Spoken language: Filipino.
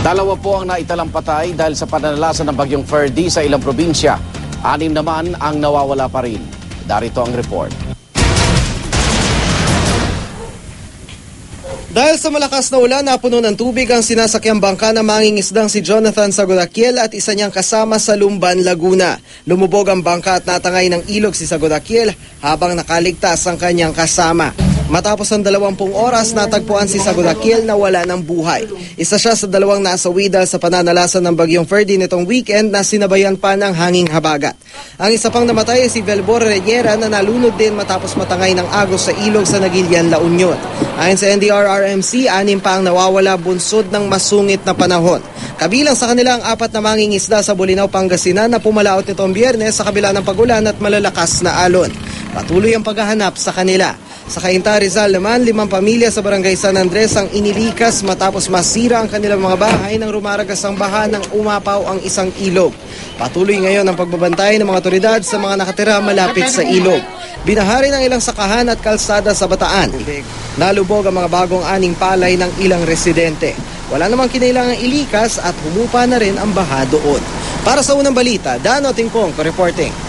Dalawa po ang naitalang patay dahil sa pananalasan ng bagyong Ferdy sa ilang probinsya. 6 naman ang nawawala pa rin. Darito ang report. Dahil sa malakas na ulan, napuno ng tubig ang sinasakyang bangka ng mangingisdang si Jonathan Sagodakiel at isa niyang kasama sa Lumban, Laguna. Lumubog ang bangka at natangay ng ilog si Sagodakiel habang nakaligtas ang kanyang kasama. Matapos ang 20 oras, natagpuan si Sagodakiel na wala ng buhay. Isa siya sa 2 nasawi dahil sa pananalasan ng bagyong Ferdy nitong weekend na sinabayan pa ng hanging habagat. Ang isa pang namatay ay si Velbor Reyera na nalunod din matapos matangay ng agos sa ilog sa Nagilian, La Union. Ayon sa NDRRMC, 6 pa ang nawawala bunsod ng masungit na panahon. Kabilang sa kanila ang 4 na mangingisda sa Bolinao, Pangasinan na pumalaot nitong Biyernes sa kabila ng pagulan at malalakas na alon. Patuloy ang paghahanap sa kanila. Sa Cainta, Rizal naman, 5 pamilya sa Barangay San Andres ang inilikas matapos masira ang kanilang mga bahay nang rumaragas ang baha nang umapaw ang isang ilog. Patuloy ngayon ang pagbabantay ng mga otoridad sa mga nakatira malapit sa ilog. Binahari ng ilang sakahan at kalsada sa Bataan. Nalubog ang mga bagong aning palay ng ilang residente. Wala namang kinailangang ilikas at humupa na rin ang baha doon. Para sa unang balita, Dano Tingkong, reporting.